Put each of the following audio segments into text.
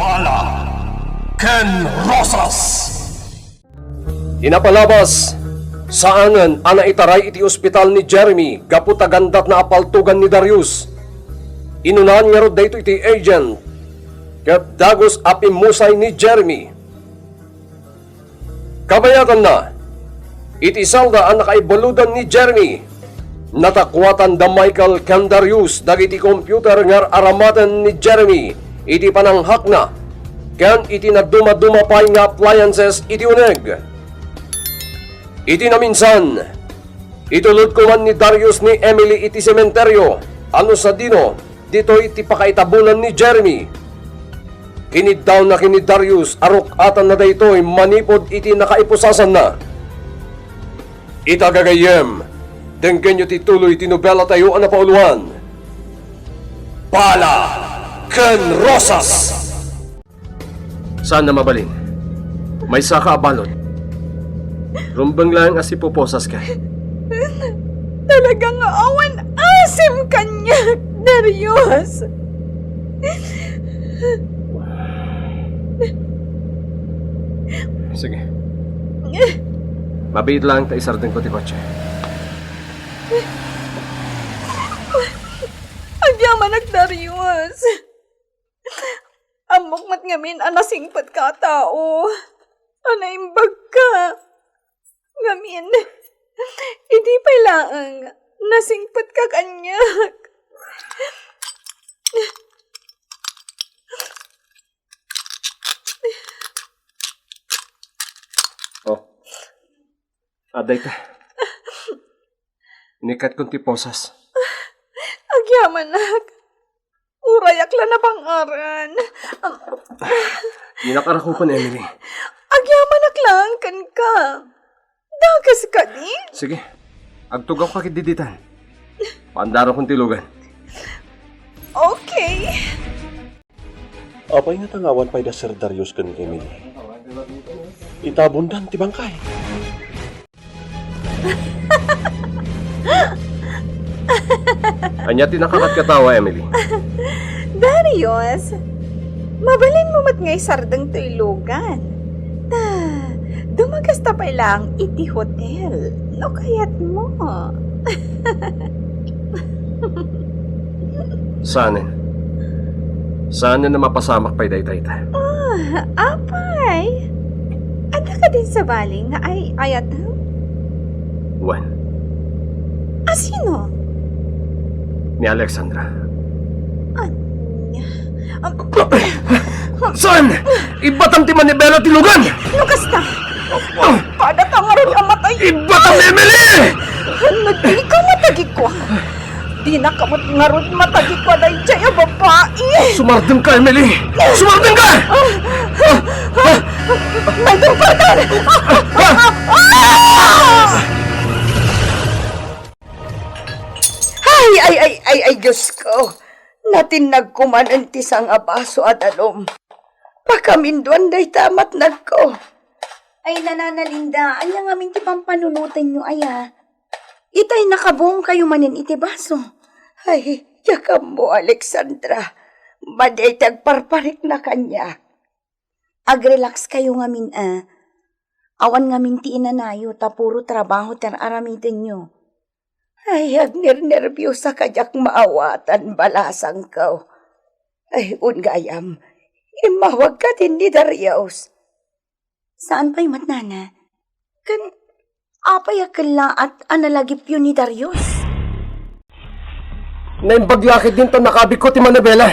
Bala Ken Rosas. Inapalabas saan ana itaray iti ospital ni Jeremy gaputa gandat na apaltugan ni Darius. Inunahan nga rod dayto iti agent ket dagos apimusay ni Jeremy. Kabayatan na iti salda ang nakaibuludan ni Jeremy. Natakwatan da Michael ken Darius dagiti computer nga aramatan ni Jeremy iti pananghak na ken iti nagdumadumapay nga appliances iti uneg. Iti naminsan, itulod ko man ni Darius ni Emily iti sementeryo, ano sa dino, dito iti pakaitabunan ni Jeremy. Kiniddaw na kini Darius, arok-atan na daytoy manipod iti nakaipusasan na. Itagagayem, denggen nyo tituloy tinubela tayo ang napauluan. Bala Ken Rosas. Saan na mabalin? May saka abalot. Rumbang lang as ipuposas ka. Talagang awan asim kanya, Darius. Sige. Mabait lang ta isardeng ko ti kotse. Agyaman Darius. Amok mat ngamin anasingpat ka tao. Anaimbag ka. Ngamin, hindi pa lang nasingpat ka kanyak. Oh. Aday ka. Inikat kong tiposas. Agyaman urayak la na pangaran. Ninakarako ko ni Emily. Agyaman lang kan ka. Dagas ka di? Sige. Agtugaw ka kididitan. Pandaro kong tilugan. Okay. Apay nga tangawan pa'y da Sir Darius kan Emily. Itabundan ti bangkay. Anya tinakakat katawa, Emily. Darius, mabalin mo mat ngay sardang tuilugan. Dumagasta pa lang iti hotel. No kayat mo. Saanin? Saanin na mapasamak pa'y daytay ta? Apay. Ada ka din sa baling nga ay ayat. Juan. Sino? Ni Alexandra. Anya. Saan? Ibatang ti Manibela tilugan! Lukas na. Pada ka nga rin amatay. Ibatang ni Emily! Nagdi ka matagi ko. Di na kamot nga rin matagi ko na jaya babae. Sumardeng ka, Emily! Sumardeng ka! May dumpatan! Ay, Diyos ko. Natinag ko man ang tisang abaso at alom. Pakaminduan day tamat nagko. Ay, nananalinda, anya nga minti pang panunutan nyo, aya. Itay nakabuong kayo manin iti baso. Ay, yakam mo, Alexandra. Baday tagparparik na kanya. Agrelax kayo nga min, Awan nga minti inanayo, tapuro trabaho tar aramitin nyo. Ay, agner-nervyosa kajak maawatan balasang ka. Ay, ungayam, imawag ka din ni Darius. Saan pa'y matnana? Kan, apay akala at analagip yun ni Darius. Naimbaglakid din to nakabiko ti Manibela.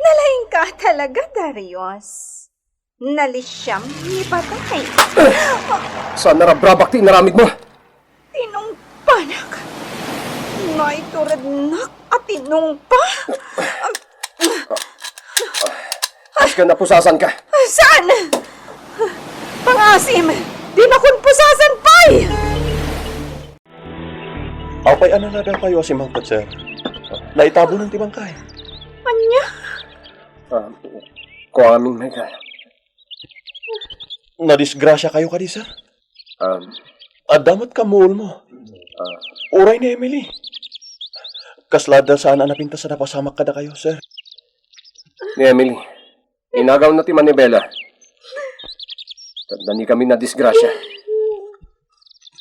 Nalaing ka talaga, Darius. Nalisyam ni Batay. Saan narabrabak ti inaramid mo? Tinungpanak. Naituradnak at tinungpa. Mas ka napusasan ka. Saan? Pangasim, di na kun pusasan pa'y. Apay ano na daw kayo si Mang Sir? Naitabo ng ti bangkay. Anya? Kuaming Michael. Nadisgrasya kayo kadi, sir? Um, Adamat ka muul mo. Uray ni Emily. kaslada sana napinta sa napasamak kada kayo, sir. Ni Emily, inagaw na ti Manibela. Tandani kami na disgrasya.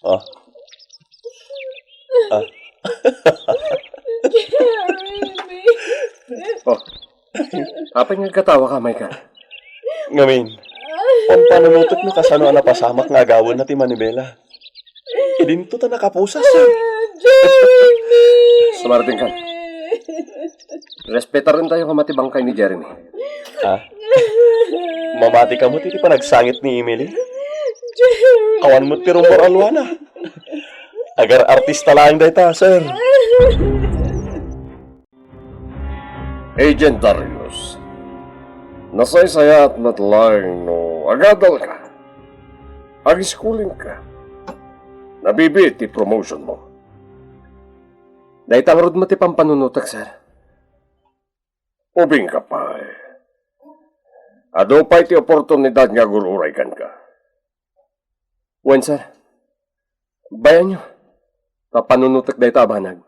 Ah? Ah? Oh, apay nga katawa ka, Michael. Ngamin, pampanunutot mo kasano ang napasamak nga agawon na ti Manibela. Idinto ta nakapusa, sir. Sumarting ka. Respeta rin tayo kamatibangkay ni Jeremy. Ha? Mamati ka mo, titi pa nagsangit ni Emily. Awan mo ti rumor alwana. Agar artista lang dayta, sir. Agent Darius, nasaysaya at matlaing no agadal ka. Ag-schooling ka. Nabibit ti promotion mo. Dahil tangrod mo ti pampanunutak, sir. Ubing ka pa eh. Ado pa iti oportunidad nga gururay kan ka. Wen, sir. Bayan nyo. Papanunutak dahi tabanag.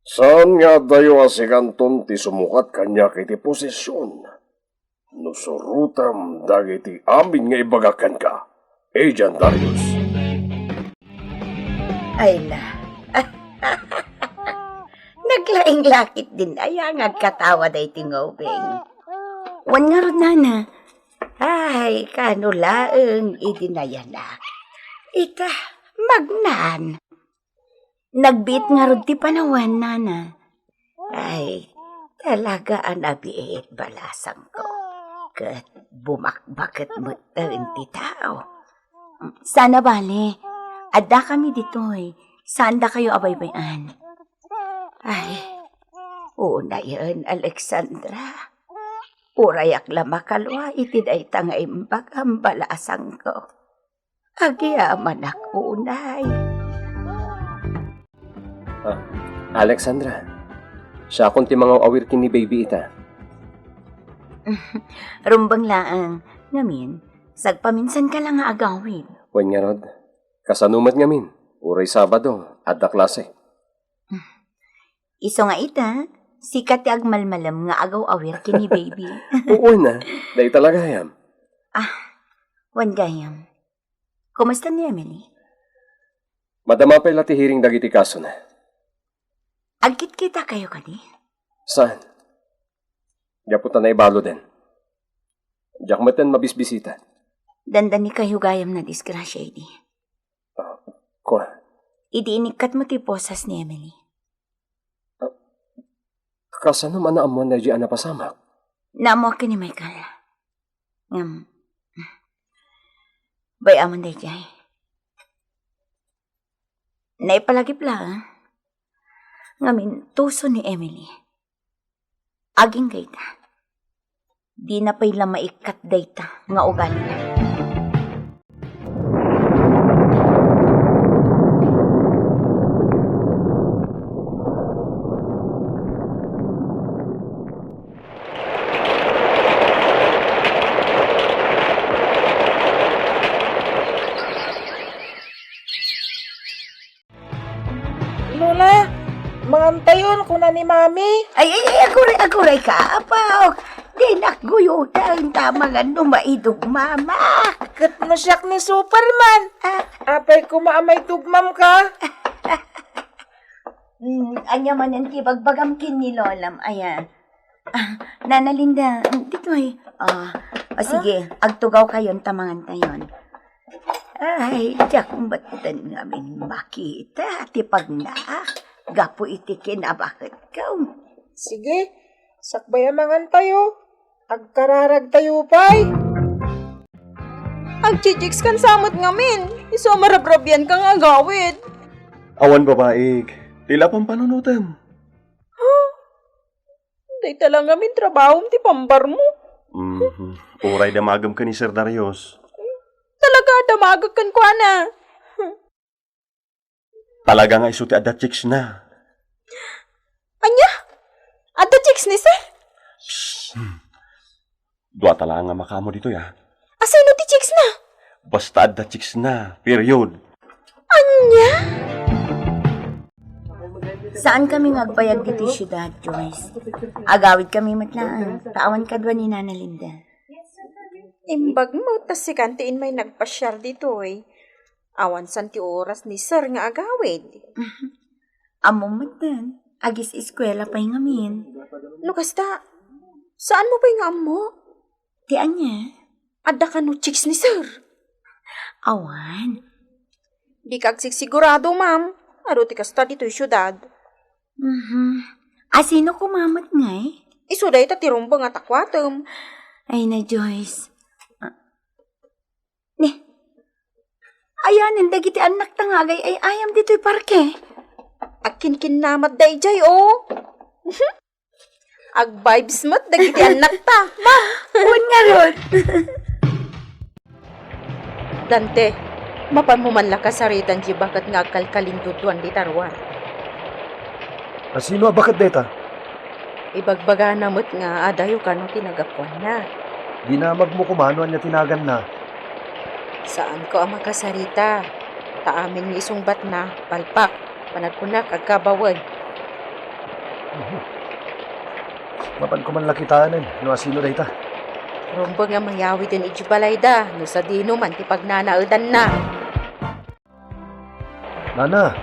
Saan nga dayo asikanton ti sumukat kanya kiti posisyon? Nusurutam dagiti amin nga ibagakan ka, Agent Darius. Ay la. Naglaing lakit din ay ang katawa day tingobeng. Wan nga ron nana. Ay, kanulaeng idinayana. Ita, magnan. Nagbit nga ron ti panawan, nana. Ay, talaga ang abiit balasang ko. Kat bumakbakat mo ti tao. Sana bale, adda kami ditoy. Saan da kayo abaybayan? Ay, una yun, Alexandra. Urayak la makalwa, itiday tanga imbag ang balasang ko. Agyaman ako, unay. Alexandra, siya akong ti mga awir kin ni baby ita. Rumbang laang, ngamin, sagpaminsan ka lang nga agawin. Wen nga rod, kasanumat ngamin, uray Sabado, adda klase. Iso nga ita, sikat ti agmalmalam nga agaw awir kini baby. Oo na, dahil talaga yam. Wan gayam. Kumusta ni Emily? Madama pa ilati hiring dagiti kaso na. Agkit kita kayo kani? Saan? Diyaputan na ibalo din. Diyak maten mabisbisita. Dandani kayo gayam na disgrasya, idi. Ko, Idi inikat mo ti posas ni Emily. kasano man na amon na di anapasamak? Naamo ka ni Michael. Bayamon day jay. Naipalagip lang. Ngamin, tuso ni Emily. Aging kayta. Di na pa'y lamaikat dayta nga ugali na. Lola, mangantayon ko na ni Mami. Ay, aguray ka, apaw. Di nakguyuda ang tamangan no maidog mama. Kat mo siyak ni Superman. Apay ko maamay tugmam ka. Anya man ang tibagbagam kin ni Lolam, ayan. Nana Linda, dito ay. Sige, agtugaw kayon tamangan tayon. Ay, diyak batan namin makita, tipag na. Gapo itikin abakit ka. Sige, sakbay mangantayo. Agkararag tayo pay. Agchichicks kan samot ngamin. Iso marabrabyan kang agawid. Awan babaig, tila pang panunutan. Day talang ngamin trabaho ti pambar mo. Uray damagam ka ni Sir Darius. Talaga damagakan ko ana. Talaga nga isuti ada chicks na. Anya? Ada chicks ni sir? Dua talaga nga makamo dito ya. Asay no ti chicks na? Basta ada chicks na, period. Anya? Saan kami ngagbayag dito syudad, Joyce? Agawid kami matlaan. Tawan kadwa ni Nana Linda. Imbag mo, tas si kantiin may nagpasyar dito eh. Awan santi oras ni sir nga agawid. Amo matan, agis eskwela pa'y ngamin. No kasta, saan mo pa yung amo? Ti anya? Adda ka no chicks ni sir. Awan. Di kag sigurado, ma'am. Aro ti kasta dito yung syudad. Sino kumamat ngay? Iso day ta tirumba nga takwatem. Ay na, Joyce. Ayan, dagiti anak tangagay ay ayam dito'y parke. Akin kinamad day jay, oh. Ag vibes mat, dagiti anak ta. Ma'am. Uwan nga ron. Dante, mapan mo man lakas saritan di bakat nga kalkalindutuan di tarwan. Sino bakit deta? Ibagbaga na mo't nga adayo ka no tinagapuan na. Ginamag mo kumano niya tinagan na. Saan ko ang makasarita? Taamin ni isungbat na, palpak, panagkunak, agkabawag. Mapan ko man lakitanan, no sino deta? Rumbo nga mayawi din ijibalayda, no sa dino man ti pagnanaudan na. Nana,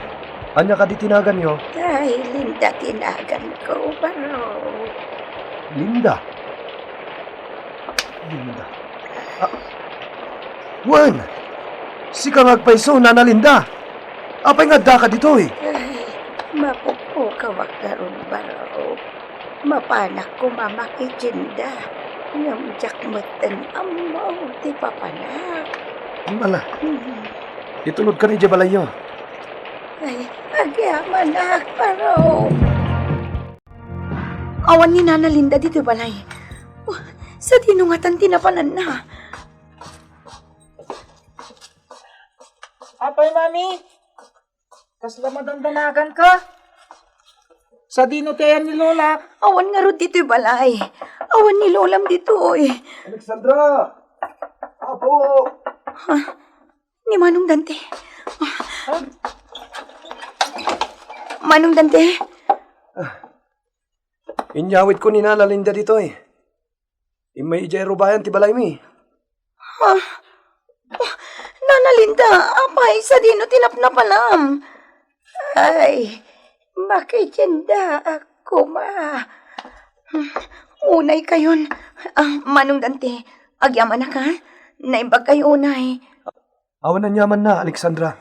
anya ka di tinagan niyo? Ay, Linda, tinagan ko, baro. Linda. Linda. Juan! Si kang agpaiso, Nana Linda. Apay nga da ka dito eh. Ay, mapupo ka wakaron, baro. Mapanak ko mamakijinda. Ngamjak matan amaw, ti papanak. Mala, itulod ka ni Jabalayo. Ay, agyamanak, baro. Awan ni Nana Linda dito balay. Sa tinungatan tinapanan na. Apay, mami. Kasla madandanagan ka. Sa dino tayan ni Lola. Awan nga ro dito'y balay. Awan ni Lolam dito eh. Alexandra! Apo! Ni Manong Dante. Manong Dante. Inyawit ko ni Nana Linda dito eh. Imay ijay rubayan ti balay mi. Nana Linda, apay sa dino tinapnapanam. Ay, makijenda ako ma. Unay kayon. Manong Dante, agyaman na ka? Naimbag kayo unay. Awan na nyaman na, Alexandra.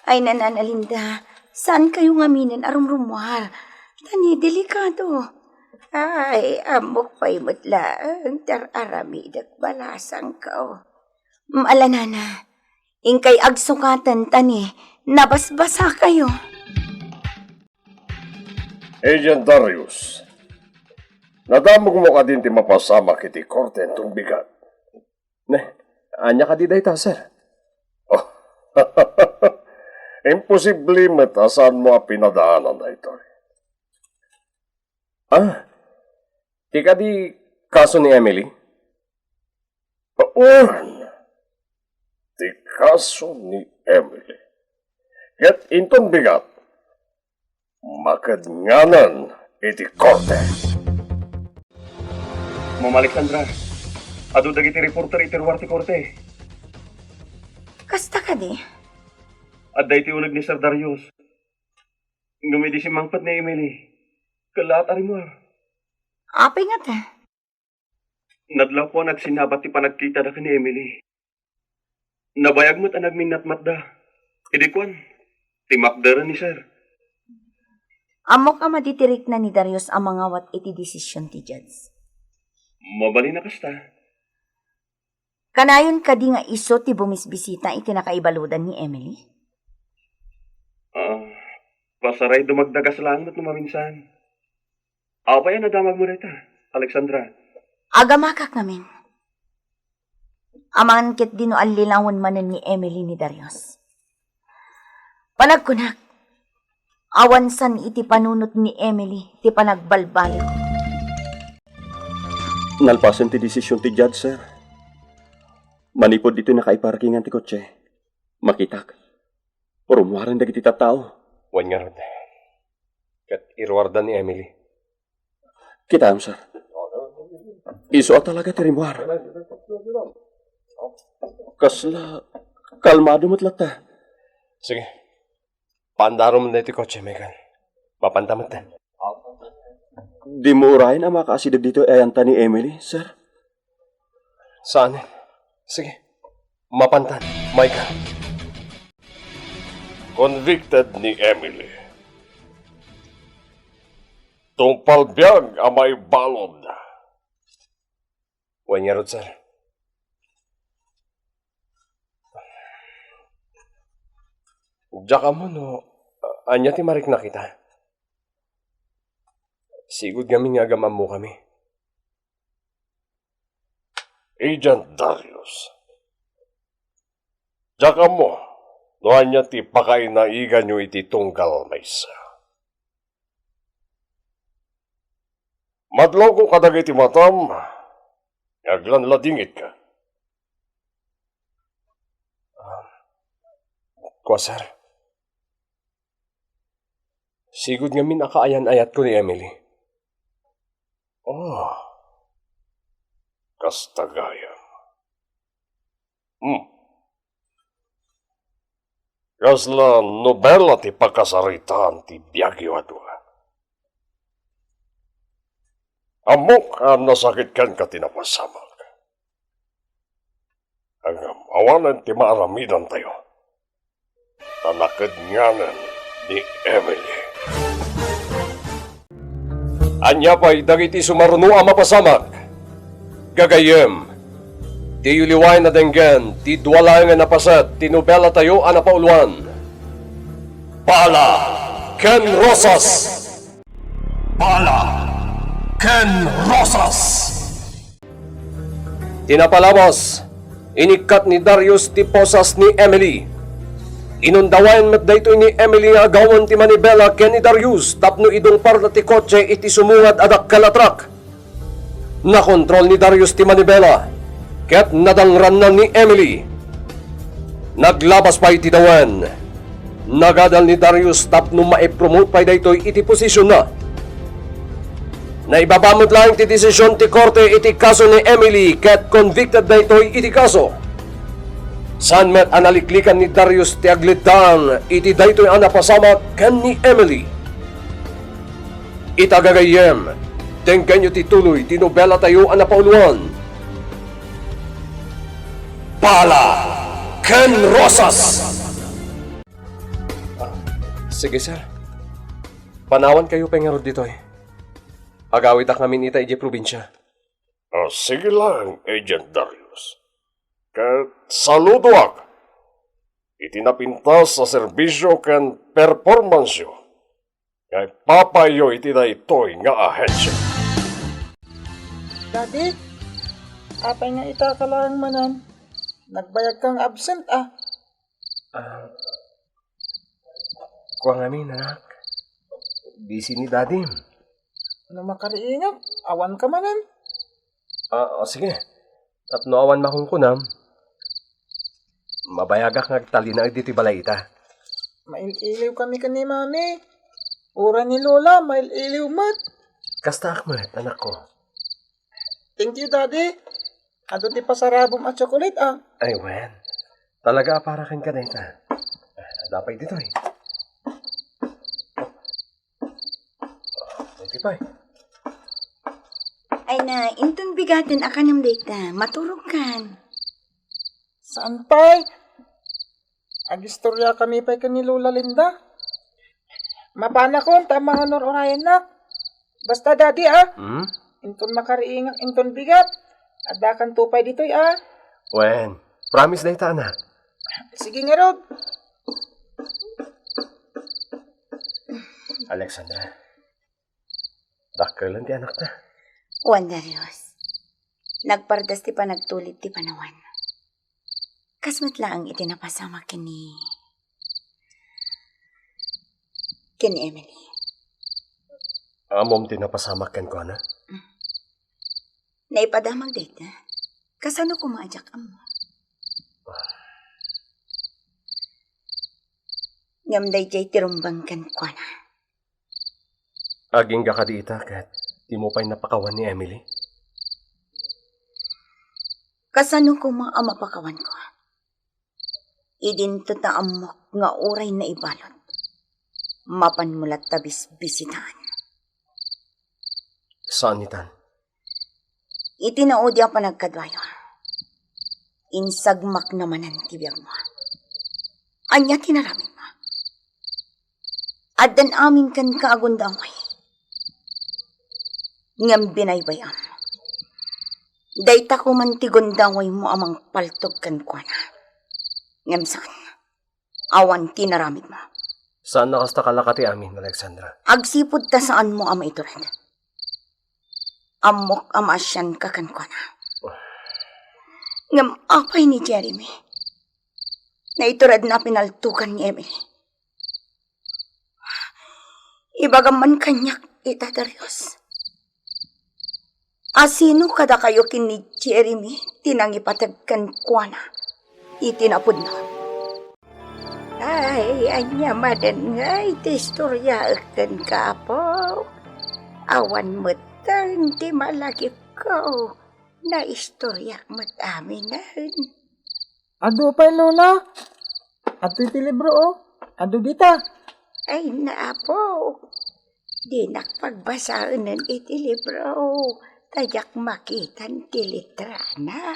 Ay, Nana Linda, saan kayo ngaminan arumrumwar? Tani, delikado. Ay, amok pa'y mutlaang tararamidak balasang kao. Nana, ingkay agsukatan tani, nabasbasa kayo. Agent Darius, nadamog mo ka din ti mapasama kiti korte itong bigat. Anya ka di dayta, sir? Oh, imposible matasan mo pinadaanan na ito. Di ka di kaso ni Emily? Di kaso ni Emily. Ket inton bigat, makadnganan iti korte. Ma'am Alexandra, adu dagiti reporter iti ruwar ti korte. Kasta ka di? Adda iti unag ni Sir Darius. Ngumidi si mangpat ni Emily. Kalaat arimwar. Apay nga ta. Nadlaw ko nagsinabat ti panagkita da ka ni Emily. Nabayag mo't anag minatmat da. Idikwan, timakdaran ni Sir. Amok ka maditirik na ni Darius ang mga wat iti desisyon ti judge. Mabali na kasta. Kanayon ka di nga iso ti bumisbisita iti nakaibaludan ni Emily? Pasaray dumagdagas lang mo't numaminsan. Apa yan nadamag mo rita, Alexandra? Agamakak namin. Amangan kit dino alilangon manen ni Emily ni Darius. Panagkunak, awan san iti panunot ni Emily ti panagbalbalo. Nalpasan ti desisyon ti judge, sir. Manipod dito nakaiparkingan ti kotse. Makitak. Urumwaran dagiti tattao. Wan nga ron. Kat irwardan ni Emily. Kita, sir. Iso talaga tirimwar. Kasla, kalmado mo't lata. Sige. Pandaro mo na ito kotse, Megan. Papantamat na. Di mo urahin ang makaasidag dito ayanta ni Emily, sir? Saan? Sige. Mapantan, Michael. Convicted ni Emily. Tungpal biyag ang may balod. Wan nga ron, sir. Diyak mo, no? Anya ti marik na kita. Sigud kami nga gamam mo kami. Agent Darius. Diyan mo, noan niya ti pakainaigan nyo iti tunggal maysa. Madlaw ko kadag iti matam, aglan ladingit ka. Kwa, sir. Sigud nga min akaayan-ayat ko ni Emily. Oh, kastagayam. Kasla nobela ti pagkasaritaan ti biyagi wadwa. Amok ang nasakit kan ka tinapasamag. Ang awanan ti maaramidan tayo. Tanakad nganan ni Emily. Anya pa'y dagiti sumaruno ang mapasamag. Gagayem, ti yuliway na denggen, ti duwala nga napasat, ti nobela tayo ang napauluan. Pala Ken Rosas! Pala Ken Rosas! Tinapalabas, inikat ni Darius ti posas ni Emily. Inundawayan met daytoy ni Emily nga agawan ti manibela ken ni Darius tapno idong parda ti kotse iti sumungad adak kalatrak. Nakontrol ni Darius ti manibela ket nadangran na ni Emily. Naglabas pa iti dawan. Nagadal ni Darius tapno maipromote pa daytoy iti posisyon na. Naibabamot lang ti desisyon ti korte iti kaso ni Emily ket convicted daytoy iti kaso. San met analiklikan ni Darius ti aglitang iti daytoy ang napasama ken ni Emily. Itagagayem, tengken nyo tituloy ti nobela tayo ang napauluan. Pala Ken Rosas! Sige, sir. Panawan kayo pengarod dito eh. Agawid ak namin ita iji probinsya. Sige lang, Agent Darius. Kat saludo ak. Itinapintas sa serbisyo ken performance yo. Kay papayo iti na ito'y nga ahensya. Daddy, apay nga ita ka lang manan. Nagbayag kang absent Kuwang amin, anak. Busy ni dadim. Ano makariingap? Awan ka manan. Sige. Tapno awan makungkunam. Mabayagak ngagtalina diti balayita. Mail-iliw kami kani mami. Ura ni Lola, mail-iliw mat. Kasta akmat, anak ko. Thank you, Daddy. Ado ti pasarabom at chocolate Ay, wen. Talaga para kan ka na ita. Dapay dito eh. Hindi pa eh. Ay na, intong bigatin akan yung data. Maturog kan. Saan pa'y? Agistorya kami pa'y kani Lola Linda. Mapana ko, tama nga orayan na. Basta Daddy Inton makariingak, inton bigat. Adakan tupay dito'y Wen, promise na ita, anak. Sige nga Rod. Alexandra, dakkel lang ti anak na. Juan Darius, nagpardas ti pa nagtulit ti panawan. Kasmat lang itinapasama kini Emily. Amom tinapasamak ken ko, na? Naipadamag data. Kasano kumaajak amo? Ngam day jay tirumbangkan ko na. Aging ka di ita kat di mo pa'y napakawan ni Emily. Kasano ko mga mapakawan ko. Idin ta amok nga oray na ibalot. Mapan mulat tabis bisitahan. Saan nitan? Itinaodya pa nagkadwayo. Insagmak naman ang tibiyag mo. Anya tinaramin mo. Adan amin kan kaagundamay. Ngam binaybayam. Dayta ko man tigundaway mo amang paltog kan kwa na. Ngam saan? Awan tinaramid mo. Saan nakasta kalakati amin, Alexandra? Agsipod ta saan mo ama ito rin. Amok amasyan ka kan kwa na. Ngam apay ni Jeremy. Na iturad na pinaltukan ni Emily. Ibagaman kanyak itadaryos. Asino kada kayo kini Jeremy tinangipatagkan kwa na. Itinapod na. Ay, anya madan nga itistorya akan ka po. Awan mo ti malagip ko. Na istorya mat aminan. Ado pa lola. Ato iti libro o. Ado dita. Ay naapo. Di nakpagbasaan ng iti libro. Tayak makitan ti litra na.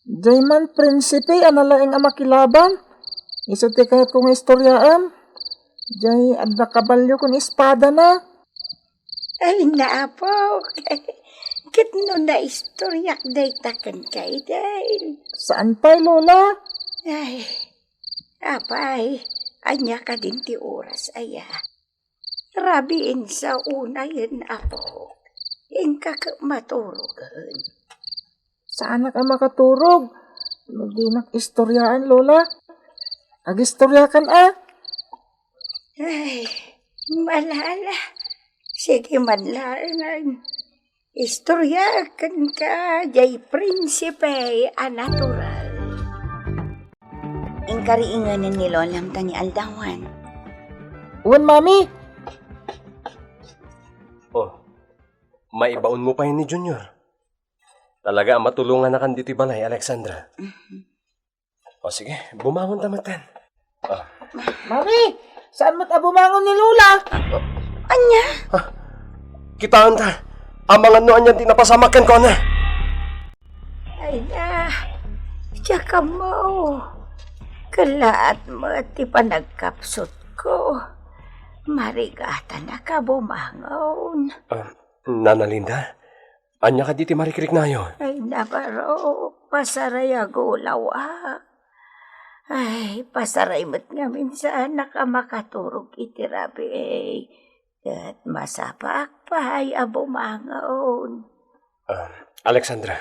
Jayman prinsipe analaing amakilaban. Iso ti kahit kong istoryaan. Jay adda kabalyo kong espada na. Ay naapo. Kitno na istoryak day takan kay day. Saan pa lola? Ay, apay. Anya ka din ti oras aya. Rabiin sa una yun apo. Ingka ka maturugan. Saan ka makaturog? Hindi istoryaan lola. Agistoryakan Ay, malala. Sige manlaran. Istoryakan ka, jay prinsipe natural. Ang kariinganan ni Lolam ta ni Aldawan. Uwan mami. Oh, maibaon mo pa yun ni Junior. Talaga matulungan na kan dito balay, Alexandra. O sige, bumangon tamatan. Mami, saan mo't abumangon ni Lola? Anya? Kitaan ta. Ang mga noan yan tinapasamakan ko na. Ay na, tsaka mo. Kalaat mo at ipanagkapsot ko. Marigata na ka bumangon. Nana Linda, anya ka diti marikrik na yun. Ay nabaro, pasaraya gulawa. Ay, pasaray mo't nga minsan nakamaturog itirabi eh. At masapak pa ay abumangon. Alexandra,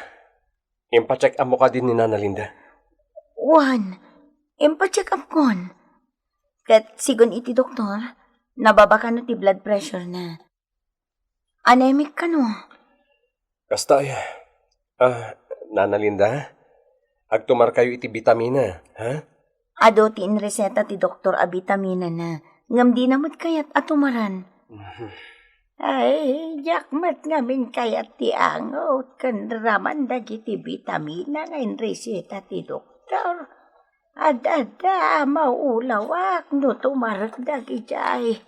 impacheck up mo ka din ni Nana Linda. Juan, impacheck up kon. Kat sigon iti doktor, nababa ka no ti blood pressure na. Anemic ka no. Kasta ay, Nana Linda, agtumar kayo iti vitamina, ha? Ado ti inreseta ti doktor a vitamina na. Ngam di namot kayat atumaran. Ay, jakmat ngamin kayat ti angot. Kanraman dagiti vitamina nga inreseta ti doktor. Ada maulawak no tumarat dagiti ay.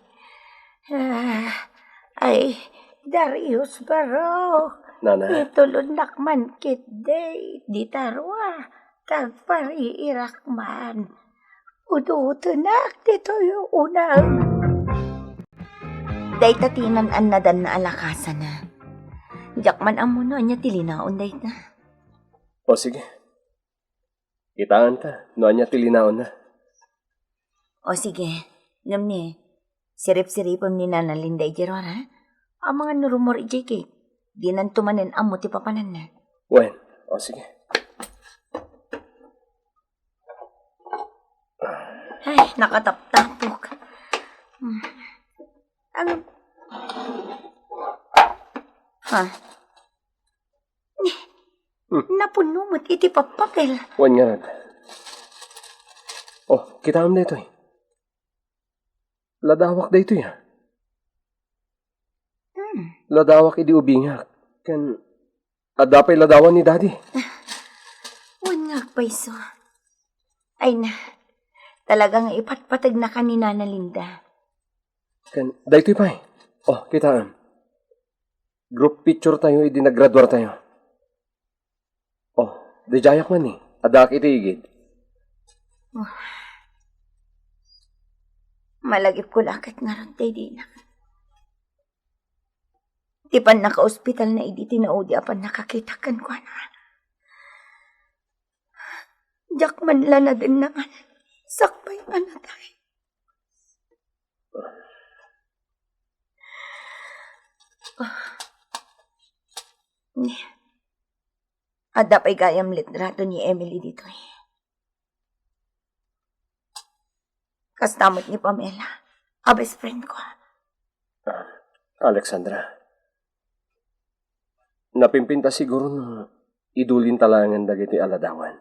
Ay, Darius Barok. Nana. Itulod nakman kit day. Di tarwa. Tagpariirak man. Udutunak dito yung unang. Day tatinan an nadan na alakasan na. Jakman ang muno niya tilinaon day na. O sige. Kitaan ta, noan niya tilinaon na. O sige, ngam ni, sirip-siripon ni Nana Linda Ijerora, ang mga nurumor ijikik, di nantumanin amo ti papanan na. Wen, o sige. Ay, nakataptapok. Ang... Ha? Napunumot iti papapel. Wen nga rin. Oh, kitaan na ito eh. Ladawak da ito ya. Ladawak idi ubingak. Kan, adapay ladawan ni daddy. Wan nga paiso. Ay na, talagang ipatpatag na ka ni Nana Linda. Kan, da ito pa eh. Oh, kita group picture tayo, idi naggraduar tayo. Oh, di jayak man eh. Adak iti igid. Malagip ko lakit nga ron tayo di na. Di pa naka-hospital na idi tinaudi apan nakakitakan ko na. Diyak man la na din naman. Sakpay na tayo. Adap ay gayam litrato ni Emily dito eh. Kastamot ni Pamela, a best friend ko. Alexandra. Napimpinta siguro nung idulin talangan dagiti aladawan.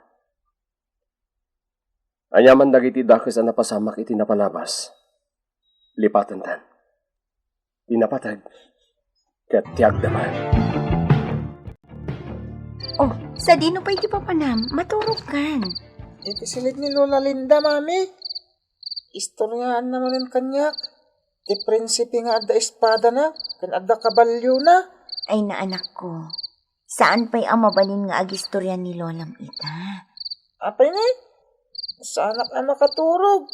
Anyaman dagiti dakis ang napasamak iti napalabas. Lipatan tan. Inapatag. Kat tiyag daman. Oh, sa dino pa iti papanam, maturog kan. Iti silid ni Lola Linda, mami. Istoryaan naman ang kanyak. Ti prinsipe nga adda espada na, kan adda kabalyo na. Ay na anak ko, saan pa'y amabalin nga agistorya ni Lolam ita? Apay na sa anak na makaturog.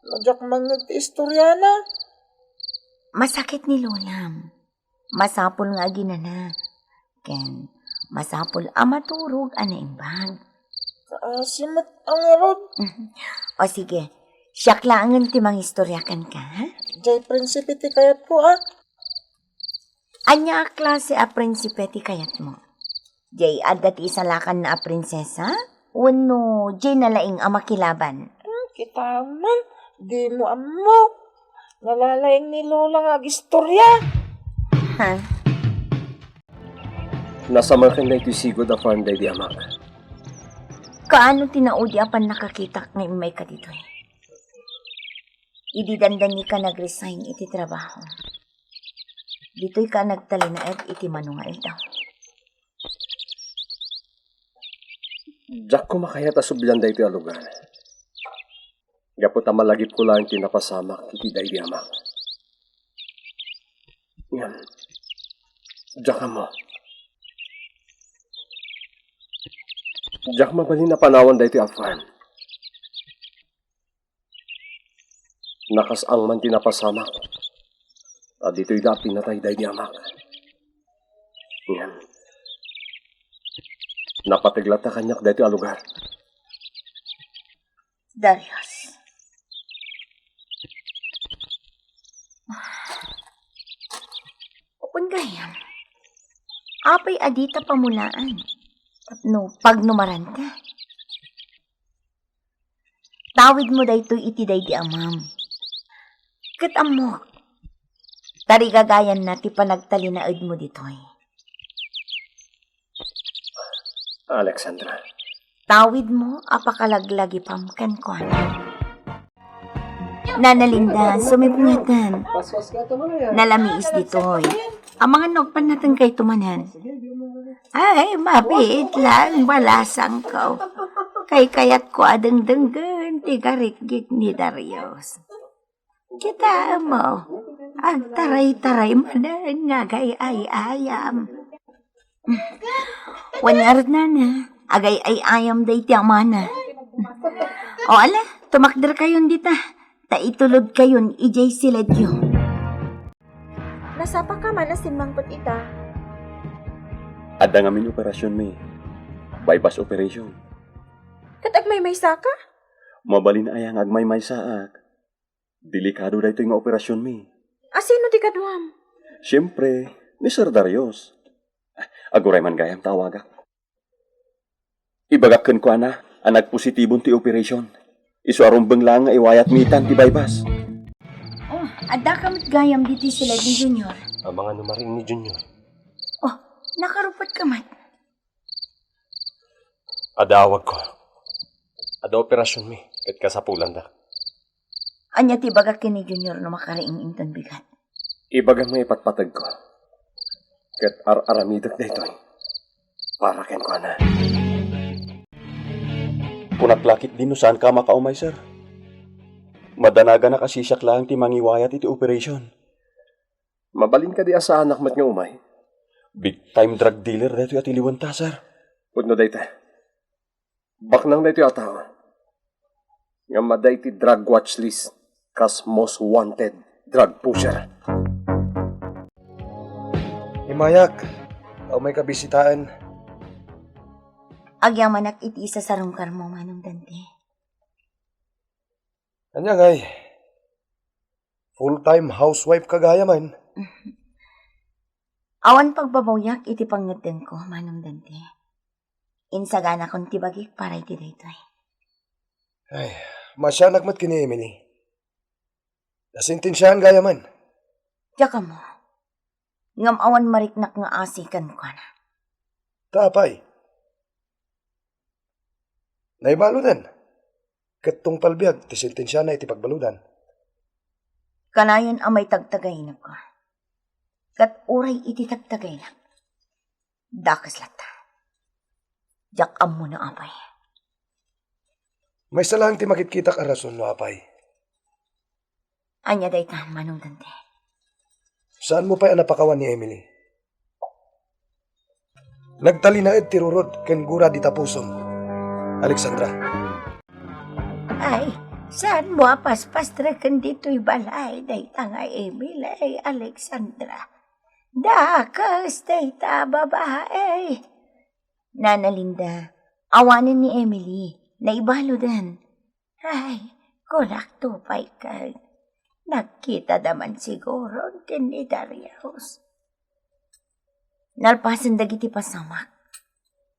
Nadyak mangag ti istorya na. Masakit ni Lolam. Masapol nga ginana. Ken, masapol amaturog anaimbag. Kaasimat ang erod. O sige, siyak laangan ti mangistoryakan ka, ha? Jay prinsipe ti kayat ko, ah. Anya a klase a prinsipe ti kayat mo? Jay adda ti isalakan na a prinsesa? Wano, jay nalaing a makilaban? Kita man, di mo amo. Nalalaing ni Lola nga agistorya. Ha? Nasa markan na ito sigod a farm day di amak. Kaano tinaudi apan nakakita nga may ka dito eh? Ididandani ka nag-resign iti trabaho. Dito'y ka nagtalinaed iti manungail daw. Diyak ko makayat asublan da ito alugar. Gapot a malagip ko lang tinapasamak iti day di amak. Yan. Diyak ka mo. Diyak mabalin na panawan da ito a farm. Nakas ang man tinapasamak. At dito'y dapin na tayo day di amak. Yan. Napatiglat na kanyak dito a lugar. Darius. Upon gayam, apay adita pamulaan. No, pag numaranta. Tawid mo dayto iti day di amam. Kat amok. Tarigagayan na ti panagtalinaed mo ditoy. Alexandra. Tawid mo, apakalaglagi pamkan ko. Nana Linda, sumipungatan. Nalamiis ditoy. Ang mga nogpan natin kay tumanan. Ay, mabit lang, balasang ko. Kay kayat ko adeng-denggen, tigarikgik ni Darius. Kita mo, ang taray-taray manan nga gay ay ayam. Wanyarad na, agay ay ayam day ti amana. O ala, tumakder kayon dita. Taitulod kayon, ijay siledyo. Nasapa ka man na sinmangpot ita. Adda nga min operasyon mi. Bypass operation. Katag may saka? Mabalin ayang agmay may saak. Delikado da ito yung operasyon mi. Asino ti kaduam? Siyempre, ni Sir Darius. Aguray man gayam tawagak. Ibagakken ko na, ang nagpositibon ti operation. Isu arumbeng lang nga iwayat mitan ti bypass. Oh, adda kamit gayam diti sila di Junior. Ang mga numaring ni Junior. Oh, nakarupot kamat. Adawag ko. Ada operasyon mi. Kat kasapulan da. Anya ti baga kini Junior no makariing inton bigat. Ibagang may ipatpatag ko. Kat ar-aramidak na ito. Para ken ko na. Kunaklakit din no saan ka makaumay, sir. Madanaga na kasi siya lang ti mangiwayat iti operation. Mabalin ka di sa anak mat nga umay. Big time drug dealer dito at iliwanta, sir. Pudno dayta. Baknang dayto yung tao. Nga maday ti drug watch list kas most wanted drug pusher. Imayak, o may kabisitaan. Agyamanak iti isa sa rungkar mo manong Dante. Anya ngay, full-time housewife kagaya man. Awan pagbabawyak iti pangaten ko manong Dante. Insagana kong tibagik para iti daytoy. Ay, masyanak mat kini Emily. Nasintensyahan gaya man. Tsaka mo, ngam awan mariknak nga asikan ko na. Tapay. Naibaludan. Katong palbiag, tisintensya na iti pagbaludan. Kanayon ang may tagtagay na ko. Kat uray iti tagtagay na. Dakas lata. Jak mo na apay. May salang ti makitkitak a rason no apay. Anya day tahan manong Dante. Saan mo pa'y napakawan ni Emily? Nagtalinaid tirurod ken gura di tapusom. Alexandra. Ay, saan mo apaspastrakan dito'y balay day tanga Emil ay Alexandra. Dakas day ta babae. Nana Linda, awanin ni Emily na ibalodan. Ay, kulak tupay ka. Nagkita naman siguro ken ni Darius. Nalpasan dagiti pasamak.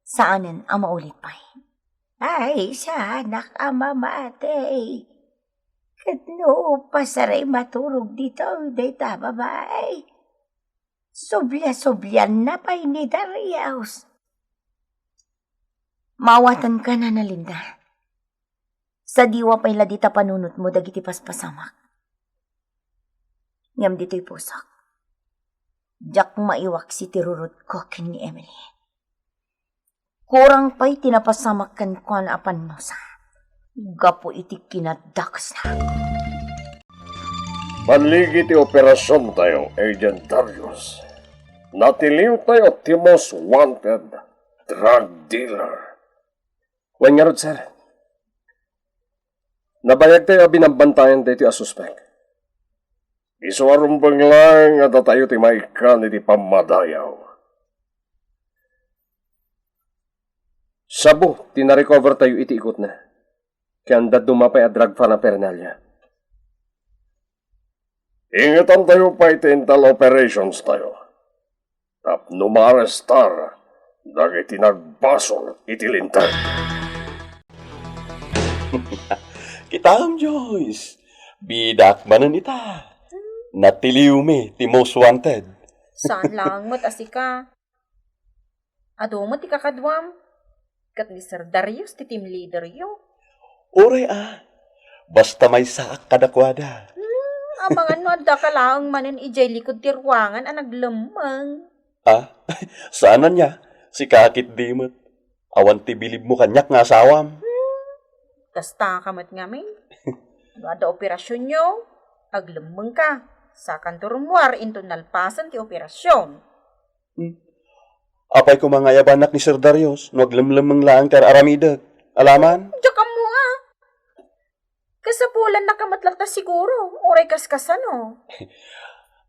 Saanan ang maulit pa'y. Ay, siya nakamamatay. Katno pasaray maturog dito, dayta babae. Subya-subyan na pa'y ni Darius. Mawatan ka na Linda. Sa diwa pa'y ladita panunot mo dagiti paspasamak. Ngam dito'y pusak. Diyak maiwak si tirurot ko ken ni Emily. Kurang pa'y tinapasamakan ko na apan mo sa. Gapo iti kinadakas na. Panligi ti operasyon tayo, Agent Darius. Natiliw tayo ti most wanted drug dealer. Wan nga rod, sir. Nabayag tayo binambantayan dito a suspect. Isuarumbang lang at tayo ti maikan iti pamadayaw. Sabo, tinarecover tayo iti ikot na. Kaya andad dumapay a drug fa na pernalya. Ingatan tayo pa iti intel operations tayo. Tapno maarestar, dagiti nagbasol iti lintag. Kitam, Joyce. Bidak manan ita. Natiliw mi, ti most wanted. Saan lang mo't asika? Ado mo ti kakadwam? Kat ni Sir Darius ti team leader yo. Oray basta may saak kadakwada. Abangan no adda ka lang manan ijay likod ti ruangan ang naglamang. Saanan niya? Si kakit dimot. Awan ti bilib mo kanyak nga asawam. Kasta kamat nga may. Ada operasyon nyo, aglamang ka. Sa kanturumuar into nalpasan ti operasyon. Apay ko mga yabanak ni Sir Darius, naglamlamang lang ter aramidag. Alaman? Diyan mo kasapulan na kamatlata siguro. Oray kaskasano.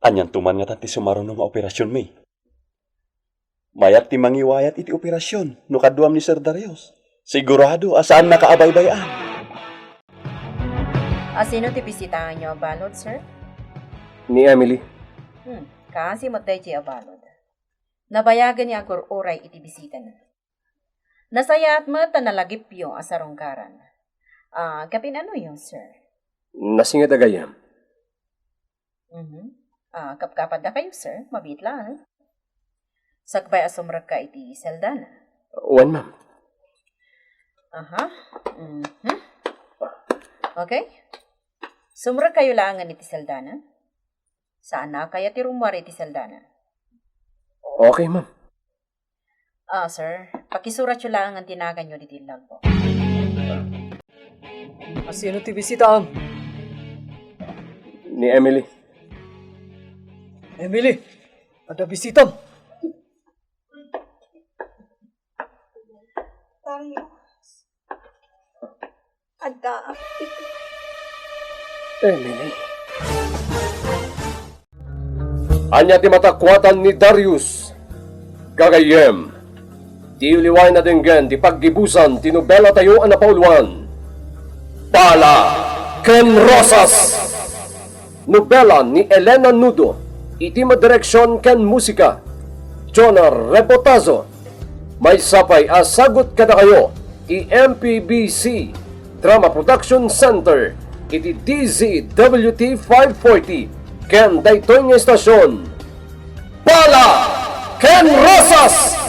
Anyan tuman nga tanti sumaron ng operasyon may. Mayat ti mangiwayat iti operasyon, no kaduam ni Sir Darius. Sigurado, asaan nakaabaybayan. Sino ti bisitahan nyo abalod, sir? Ni Emily. Kasi matay ti abalod. Nabayagan niya agor oray iti bisita na. Nasayat mo ta nalagip yung asarongkaran. Kapin ano yung sir? Nasingat agayam. Kapkapad na kayo, sir. Mabit lang. Sakbay asumrag ka iti seldana. Wan, ma'am. Okay. Sumra kayo laangan iti Saldana? Saan na kaya ti rumwar iti Saldana? Okay, ma'am. Sir, pakisurat yung laangan tinagan nyo diti lagbo. Sino ti bisita am? Ni Emily. Emily, ada bisitam. Darius. Ada. Emily. Anya ti matakwatan ni Darius. Gagayem. Ti uliway na denggan ti paggibusan ti nobela tayo ang napauluan. Pala Ken Rosas. Nobela ni Elena Nudo. Iti madireksyon ken musika. Jonar Rebotazo. May sapay asagot kada kayo. Ti MPBC Drama Production Center. Iti DZWT 540. Ken daytoy nga estasyon. Pala Ken Rosas.